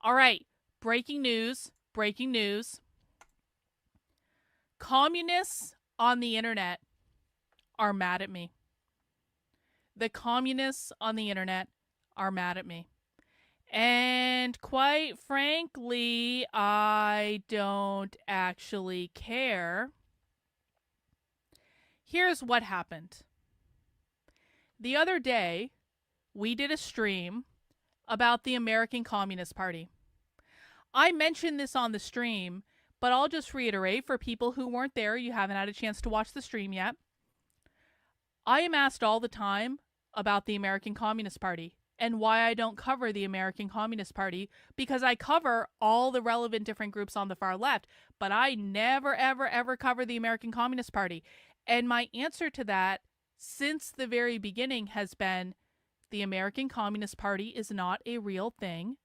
All right, breaking news, breaking news. Communists on the internet are mad at me. The communists on the internet are mad at me. And quite frankly, I don't actually care. Here's what happened. The other day, we did a stream about the American Communist Party. I mentioned this on the stream, but I'll just reiterate for people who weren't there, you haven't had a chance to watch the stream yet. I am asked all the time about the American Communist Party and why I don't cover the American Communist Party, because I cover all the relevant different groups on the far left, but I never, ever, ever cover the American Communist Party. And my answer to that since the very beginning has been the American Communist Party is not a real thing.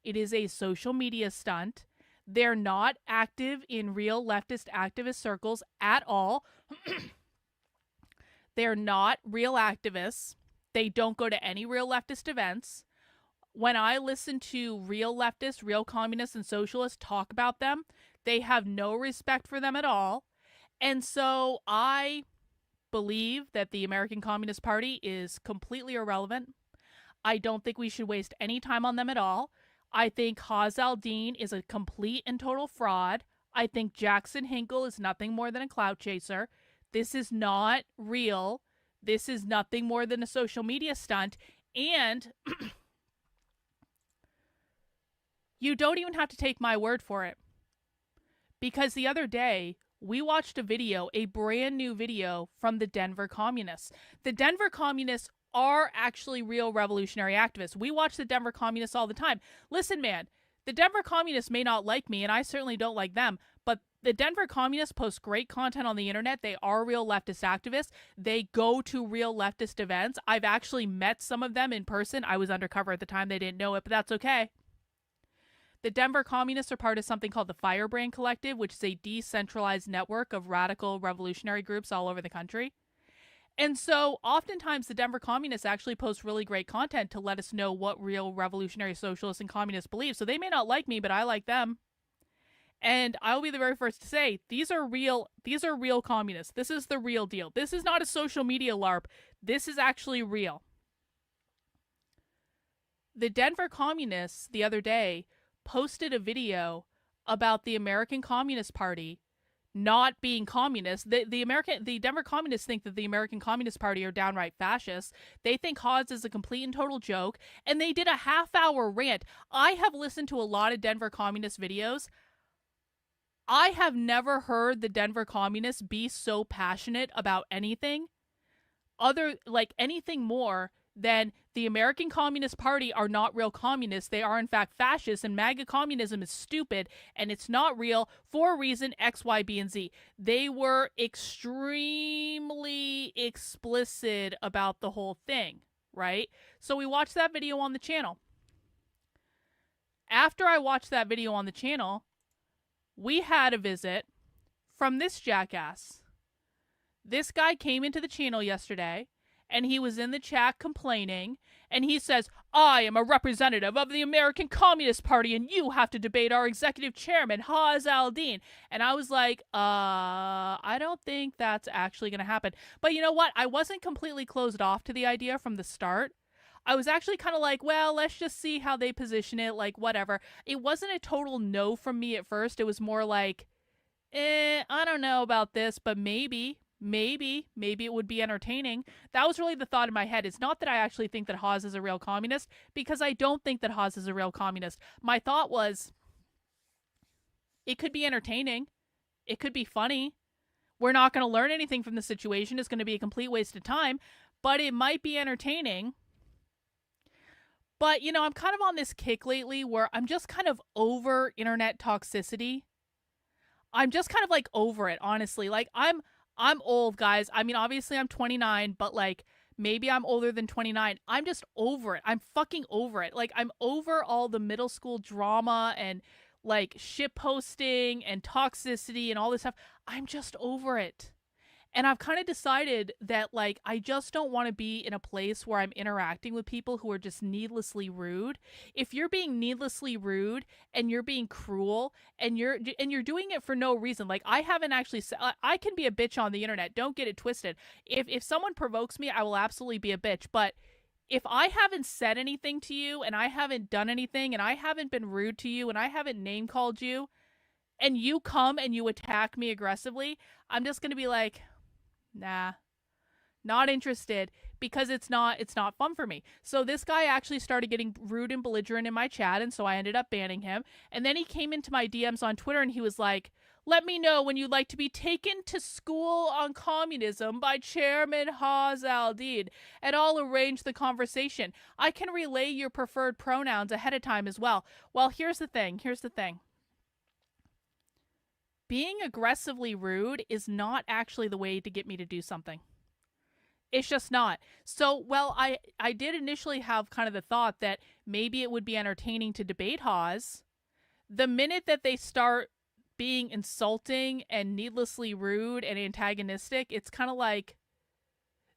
It is a social media stunt. They're not active in real leftist activist circles at all. They're not real activists. They don't go to any real leftist events. When I listen to real leftists, real communists, and socialists talk about them, they have no respect for them at all. And so I believe that the American Communist Party is completely irrelevant. I don't think we should waste any time on them at all. I think Haz al-Din is a complete and total fraud. I think Jackson Hinkle is nothing more than a clout chaser. This is not real. This is nothing more than a social media stunt. And you don't even have to take my word for it. Because the other day, we watched a video, a brand new video from the Denver Communists. The Denver Communists are actually real revolutionary activists. We watch the Denver Communists all the time. Listen, man, the Denver Communists may not like me, and I certainly don't like them, but the Denver Communists post great content on the internet. They are real leftist activists. They go to real leftist events. I've actually met some of them in person. I was undercover at the time. They didn't know it, but that's okay. The Denver Communists are part of something called the Firebrand Collective, which is a decentralized network of radical revolutionary groups all over the country. And so oftentimes the Denver Communists actually post really great content to let us know what real revolutionary socialists and communists believe. So they may not like me, but I like them. And I'll be the very first to say, these are real communists. This is the real deal. This is not a social media LARP. This is actually real. The Denver Communists the other day posted a video about the American Communist Party not being communist. The Denver Communists think that the American Communist Party are downright fascists. They think Haz is a complete and total joke, and they did a half-hour rant. I have listened to a lot of Denver Communist videos. I have never heard the Denver Communists be so passionate about anything anything more than the American Communist Party are not real communists. They are in fact fascists, and MAGA communism is stupid and it's not real for a reason X, Y, B, and Z. They were extremely explicit about the whole thing, right? So we watched that video on the channel. After I watched that video on the channel, we had a visit from this jackass. This guy came into the channel yesterday, and he was in the chat complaining, and he says, I am a representative of the American Communist Party, and you have to debate our executive chairman, Haz al-Din. And I was like, I don't think that's actually going to happen. But you know what? I wasn't completely closed off to the idea from the start. I was actually kind of like, well, let's just see how they position it, like, whatever. It wasn't a total no from me at first. It was more like, I don't know about this, but maybe it would be entertaining. That was really the thought in my head. It's not that I actually think that Haz is a real communist, because I don't think that Haz is a real communist. My thought was, it could be entertaining. It could be funny. We're not going to learn anything from the situation. It's going to be a complete waste of time, but it might be entertaining. But, you know, I'm kind of on this kick lately where I'm just kind of over internet toxicity. I'm just kind of like over it, honestly. Like, I'm old, guys. I mean, obviously I'm 29, but like maybe I'm older than 29. I'm just over it. I'm fucking over it. Like, I'm over all the middle school drama and like shit posting and toxicity and all this stuff. I'm just over it. And I've kind of decided that, like, I just don't want to be in a place where I'm interacting with people who are just needlessly rude. If you're being needlessly rude and you're being cruel and you're doing it for no reason, like, I haven't actually I can be a bitch on the internet. Don't get it twisted. If someone provokes me, I will absolutely be a bitch. But if I haven't said anything to you and I haven't done anything and I haven't been rude to you and I haven't name called you and you come and you attack me aggressively, I'm just going to be like, nah, not interested, because it's not fun for me. So this guy actually started getting rude and belligerent in my chat, and so I ended up banning him. And then he came into my DMs on Twitter and he was like, let me know when you'd like to be taken to school on communism by Chairman Haz al-Din, and I'll arrange the conversation. I can relay your preferred pronouns ahead of time as well. Well, here's the thing. Being aggressively rude is not actually the way to get me to do something. It's just not. So, well, I did initially have kind of the thought that maybe it would be entertaining to debate Haz. The minute that they start being insulting and needlessly rude and antagonistic, it's kind of like,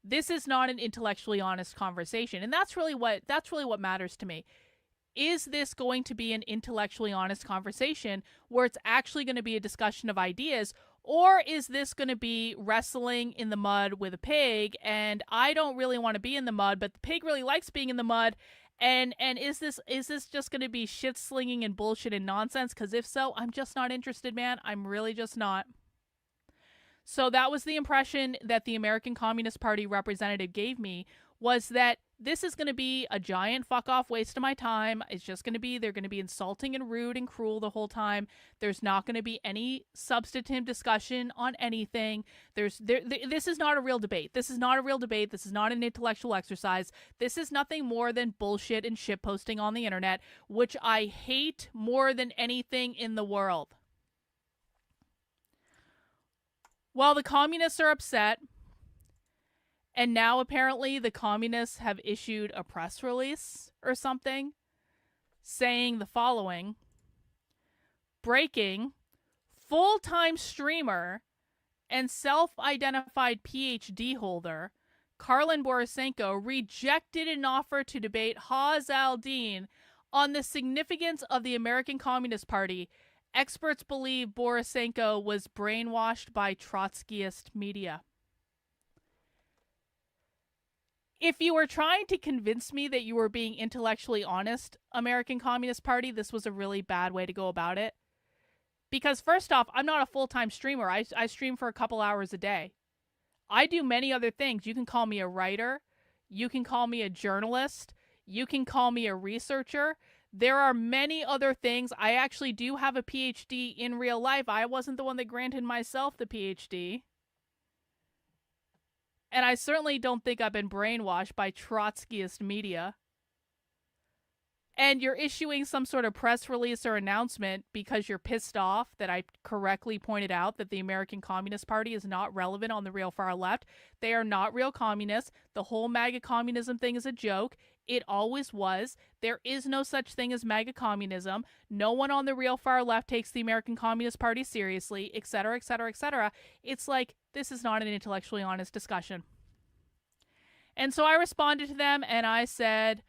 this is not an intellectually honest conversation. And that's really what matters to me. Is this going to be an intellectually honest conversation where it's actually going to be a discussion of ideas, or is this going to be wrestling in the mud with a pig, and I don't really want to be in the mud, but the pig really likes being in the mud, and is this just going to be shit slinging and bullshit and nonsense? Because if so, I'm just not interested, man. I'm really just not. So that was the impression that the American Communist Party representative gave me, was that this is going to be a giant fuck off waste of my time. It's just going to be, they're going to be insulting and rude and cruel the whole time. There's not going to be any substantive discussion on anything. This is not a real debate. This is not a real debate. This is not an intellectual exercise. This is nothing more than bullshit and shitposting on the internet, which I hate more than anything in the world. Well, the communists are upset. And now apparently the communists have issued a press release or something saying the following: breaking, full-time streamer and self-identified PhD holder Karlyn Borysenko rejected an offer to debate Haz al-Din on the significance of the American Communist Party. Experts believe Borysenko was brainwashed by Trotskyist media. If you were trying to convince me that you were being intellectually honest, American Communist Party, this was a really bad way to go about it. Because first off, I'm not a full-time streamer. I stream for a couple hours a day. I do many other things. You can call me a writer. You can call me a journalist. You can call me a researcher. There are many other things. I actually do have a PhD in real life. I wasn't the one that granted myself the PhD. And I certainly don't think I've been brainwashed by Trotskyist media. And you're issuing some sort of press release or announcement because you're pissed off that I correctly pointed out that the American Communist Party is not relevant on the real far left. They are not real communists. The whole MAGA communism thing is a joke. It always was. There is no such thing as MAGA communism. No one on the real far left takes the American Communist Party seriously, etc., etc., etc. It's like, this is not an intellectually honest discussion. And so I responded to them and I said,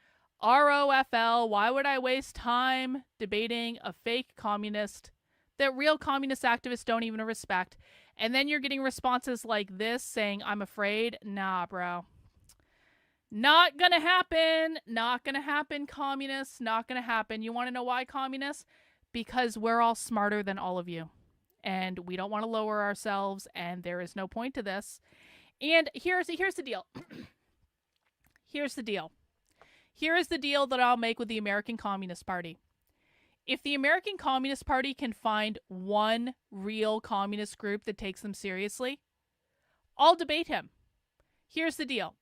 ROFL, why would I waste time debating a fake communist that real communist activists don't even respect? And then you're getting responses like this saying, I'm afraid. Nah, bro. Not gonna happen. Not gonna happen, communists. Not gonna happen. You want to know why, communists? Because we're all smarter than all of you. And we don't want to lower ourselves, and there is no point to this. And here's the deal. Here's the deal. Here is the deal that I'll make with the American Communist Party. If the American Communist Party can find one real communist group that takes them seriously, I'll debate him. Here's the deal.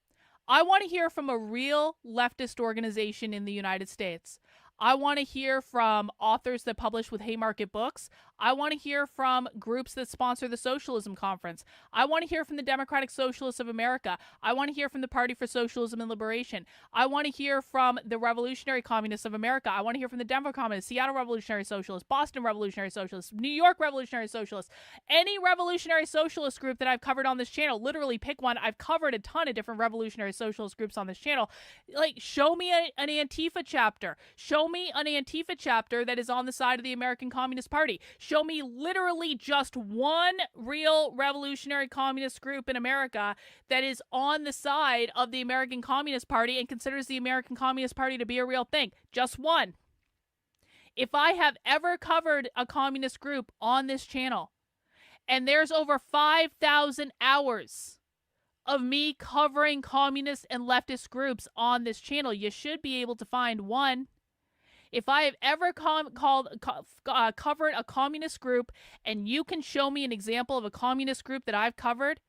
I want to hear from a real leftist organization in the United States. I want to hear from authors that publish with Haymarket Books. I want to hear from groups that sponsor the Socialism Conference. I want to hear from the Democratic Socialists of America. I want to hear from the Party for Socialism and Liberation. I want to hear from the Revolutionary Communists of America. I want to hear from the Denver Communists, Seattle Revolutionary Socialists, Boston Revolutionary Socialists, New York Revolutionary Socialists, any revolutionary socialist group that I've covered on this channel. Literally pick one. I've covered a ton of different revolutionary socialist groups on this channel. Like, show me an Antifa chapter. Show me an Antifa chapter that is on the side of the American Communist Party. Show me literally just one real revolutionary communist group in America that is on the side of the American Communist Party and considers the American Communist Party to be a real thing. Just one. If I have ever covered a communist group on this channel, and there's over 5,000 hours of me covering communist and leftist groups on this channel, you should be able to find one. If I have ever covered a communist group, and you can show me an example of a communist group that I've covered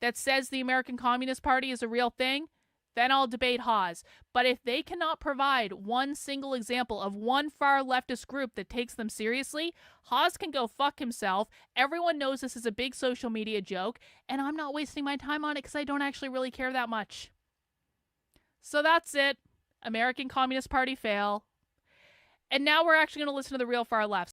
that says the American Communist Party is a real thing, then I'll debate Haas. But if they cannot provide one single example of one far leftist group that takes them seriously, Haas can go fuck himself. Everyone knows this is a big social media joke, and I'm not wasting my time on it because I don't actually really care that much. So that's it. American Communist Party fail. And now we're actually going to listen to the real far left.